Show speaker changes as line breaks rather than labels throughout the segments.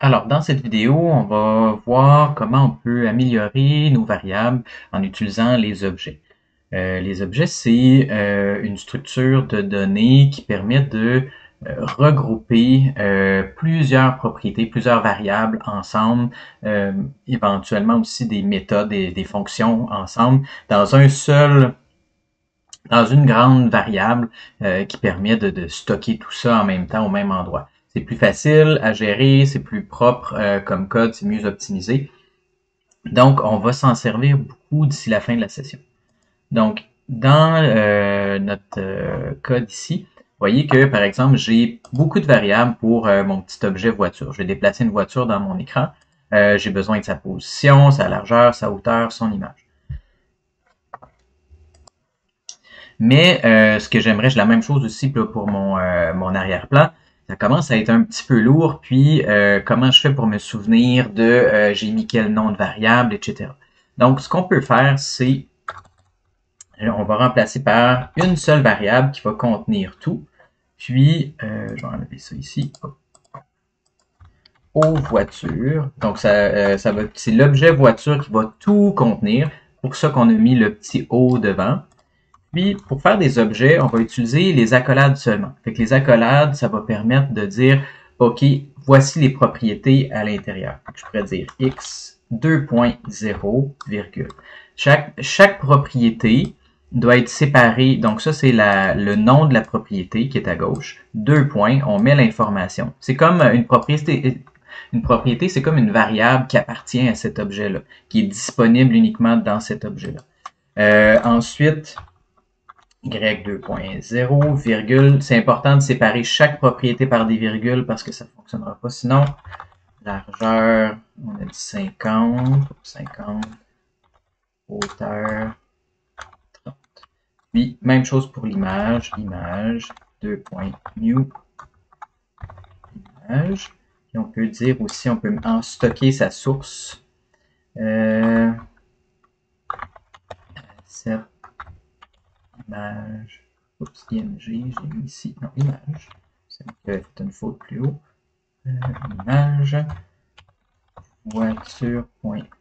Alors, dans cette vidéo, on va voir comment on peut améliorer nos variables en utilisant les objets. Les objets, c'est une structure de données qui permet de regrouper plusieurs propriétés, plusieurs variables ensemble, éventuellement aussi des méthodes et des fonctions ensemble dans une grande variable qui permet de stocker tout ça en même temps au même endroit. C'est plus facile à gérer, c'est plus propre comme code, c'est mieux optimisé. Donc, on va s'en servir beaucoup d'ici la fin de la session. Donc, dans notre code ici, vous voyez que, par exemple, j'ai beaucoup de variables pour mon petit objet voiture. Je vais déplacer une voiture dans mon écran. J'ai besoin de sa position, sa largeur, sa hauteur, son image. Mais ce que j'aimerais, j'ai la même chose aussi pour mon arrière-plan. Ça commence à être un petit peu lourd, puis comment je fais pour me souvenir de j'ai mis quel nom de variable, etc. Donc, ce qu'on peut faire, c'est on va remplacer par une seule variable qui va contenir tout. Puis, je vais enlever ça ici. Aux voitures. Donc, c'est l'objet voiture qui va tout contenir. Pour ça qu'on a mis le petit O devant. Puis, pour faire des objets, on va utiliser les accolades seulement. Fait que les accolades, ça va permettre de dire, OK, voici les propriétés à l'intérieur. Je pourrais dire x 2.0, virgule. Chaque propriété doit être séparée. Donc ça, c'est le nom de la propriété qui est à gauche. Deux points, on met l'information. C'est comme une propriété. Une propriété, c'est comme une variable qui appartient à cet objet-là, qui est disponible uniquement dans cet objet-là. Ensuite, y2.0, virgule. C'est important de séparer chaque propriété par des virgules parce que ça ne fonctionnera pas sinon. Largeur, on a dit 50, 50. Hauteur, 30. Puis, même chose pour l'image. Image, 2.new. Image. Puis on peut dire aussi, on peut en stocker sa source. Cette image. Oups, IMG, j'ai mis ici. Non, image. C'est fait une faute plus haut. Image. Voiture.png.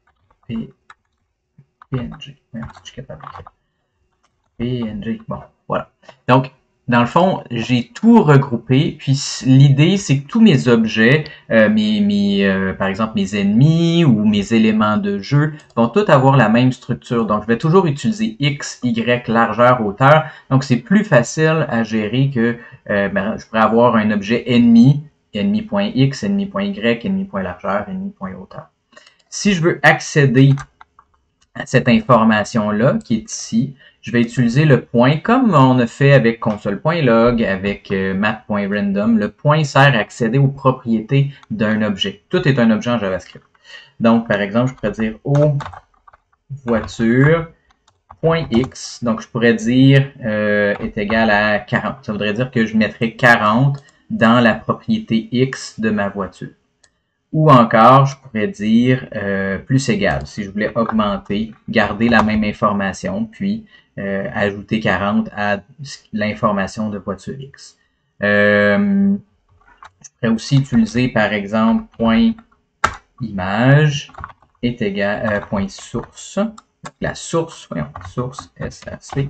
Même si je suis capable d'écrire. PNG. Bon, voilà. Donc, dans le fond, j'ai tout regroupé. Puis l'idée, c'est que tous mes objets, par exemple mes ennemis ou mes éléments de jeu, vont tous avoir la même structure. Donc, je vais toujours utiliser X, Y, largeur, hauteur. Donc, c'est plus facile à gérer que je pourrais avoir un objet ennemi, ennemi.x, ennemi.y, ennemi.largeur, ennemi.hauteur. Si je veux accéder à cette information-là qui est ici, je vais utiliser le point comme on a fait avec console.log, avec map.random. Le point sert à accéder aux propriétés d'un objet. Tout est un objet en JavaScript. Donc, par exemple, je pourrais dire au voiture.x. Donc, je pourrais dire est égal à 40. Ça voudrait dire que je mettrais 40 dans la propriété x de ma voiture. Ou encore, je pourrais dire plus égal. Si je voulais augmenter, garder la même information, puis ajouter 40 à l'information de voiture X. Je pourrais aussi utiliser, par exemple, point image est égal point source. La source, voyons, source SRC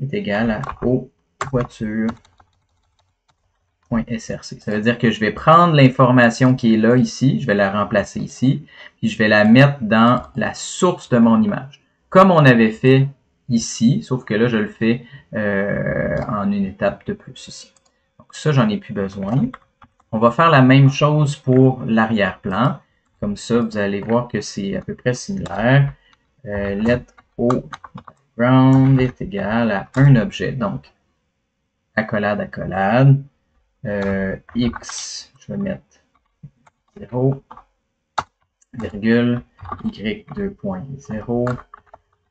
est égale à au voiture. .src. Ça veut dire que je vais prendre l'information qui est là ici, je vais la remplacer ici, puis je vais la mettre dans la source de mon image. Comme on avait fait ici, sauf que là, je le fais en une étape de plus ici. Donc ça, j'en ai plus besoin. On va faire la même chose pour l'arrière-plan. Comme ça, vous allez voir que c'est à peu près similaire. Let o background est égal à un objet. Donc, accolade, accolade. X, je vais mettre 0, virgule, Y 2.0,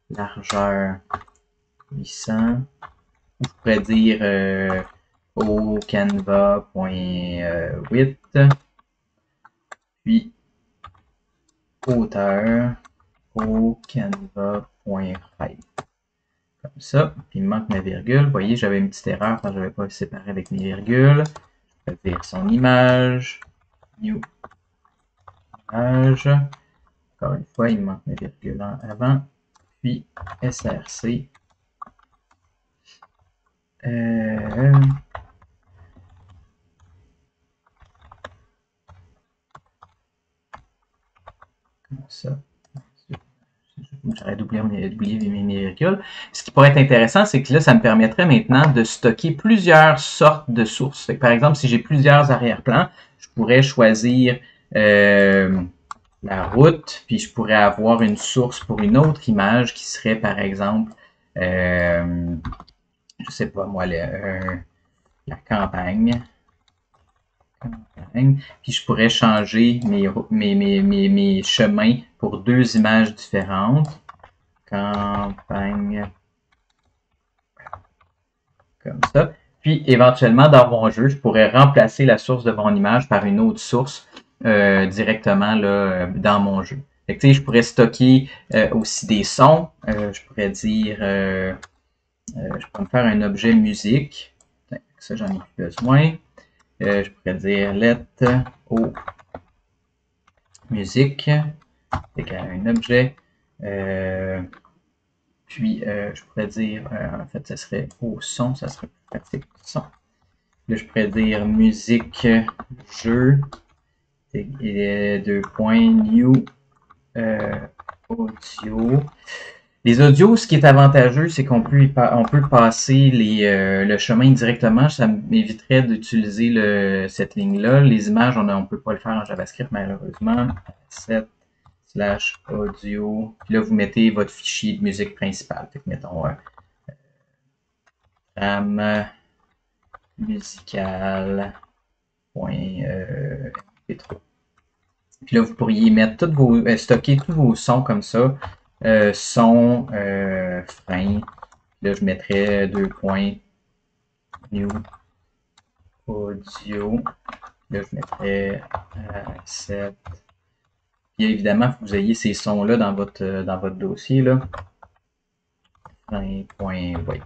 largeur 800, ou je pourrais dire au canva.width, puis hauteur au canva.height. Comme ça, puis il me manque ma virgule. Vous voyez, j'avais une petite erreur quand je n'avais pas séparé avec mes virgules. Je vais dire son image, new, image. Encore une fois, il me manque mes virgules avant. Puis src. Comment ça? J'arrête d'oublier mes virgules. Ce qui pourrait être intéressant, c'est que là, ça me permettrait maintenant de stocker plusieurs sortes de sources. Par exemple, si j'ai plusieurs arrière-plans, je pourrais choisir la route, puis je pourrais avoir une source pour une autre image qui serait, par exemple, je sais pas moi, la campagne. Puis je pourrais changer mes chemins pour deux images différentes. Campagne. Comme ça. Puis éventuellement, dans mon jeu, je pourrais remplacer la source de mon image par une autre source directement là, dans mon jeu. Fait que, je pourrais stocker aussi des sons. Je pourrais dire, je pourrais me faire un objet musique. Ça, j'en ai plus besoin. Je pourrais dire let au musique. Fait un objet. Puis, je pourrais dire, en fait, ça serait au son, ça serait plus pratique, son. Là, je pourrais dire musique, jeu, et deux points, new, audio. Les audios, ce qui est avantageux, c'est qu'on peut, passer le chemin directement. Ça m'éviterait d'utiliser cette ligne-là. Les images, on ne peut pas le faire en JavaScript, malheureusement. Set/audio. Puis là, vous mettez votre fichier de musique principale. Fait que mettons RAM musical. MP3. Puis là, vous pourriez mettre stocker tous vos sons comme ça. Son, frein. Là, je mettrais deux points. New audio. Là, je mettrais set. Puis évidemment, il faut que vous ayez ces sons-là dans votre dossier. Là. Frein.wait.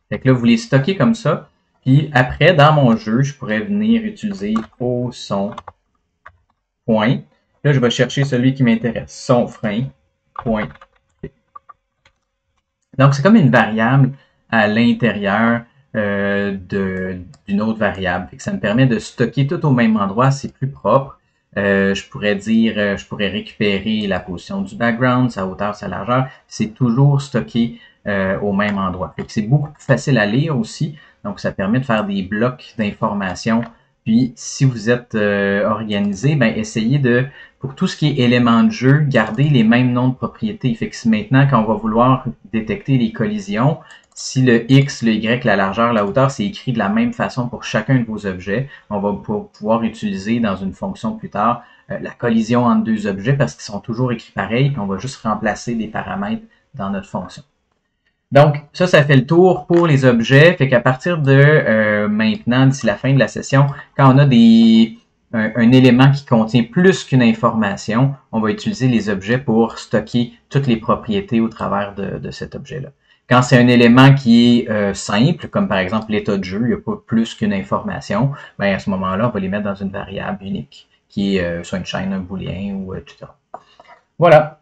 Fait que là, vous les stockez comme ça. Puis après, dans mon jeu, je pourrais venir utiliser au son. Point. Là, je vais chercher celui qui m'intéresse. Son frein. Point. Donc, c'est comme une variable à l'intérieur d'une autre variable. Fait que ça me permet de stocker tout au même endroit. C'est plus propre. Je pourrais dire, je pourrais récupérer la position du background, sa hauteur, sa largeur. C'est toujours stocké au même endroit. Fait que c'est beaucoup plus facile à lire aussi. Donc, ça permet de faire des blocs d'informations. Puis, si vous êtes organisé, ben, essayez de, pour tout ce qui est éléments de jeu, garder les mêmes noms de propriétés. Fait que maintenant, quand on va vouloir détecter les collisions, si le X, le Y, la largeur, la hauteur, c'est écrit de la même façon pour chacun de vos objets, on va pouvoir utiliser dans une fonction plus tard la collision entre deux objets parce qu'ils sont toujours écrits pareil, puis on va juste remplacer des paramètres dans notre fonction. Donc, ça fait le tour pour les objets. Fait qu'à partir de maintenant, d'ici la fin de la session, quand on a un élément qui contient plus qu'une information, on va utiliser les objets pour stocker toutes les propriétés au travers de cet objet-là. Quand c'est un élément qui est simple, comme par exemple l'état de jeu, il n'y a pas plus qu'une information, ben à ce moment-là, on va les mettre dans une variable unique, qui est soit une chaîne, un booléen, ou etc. Voilà.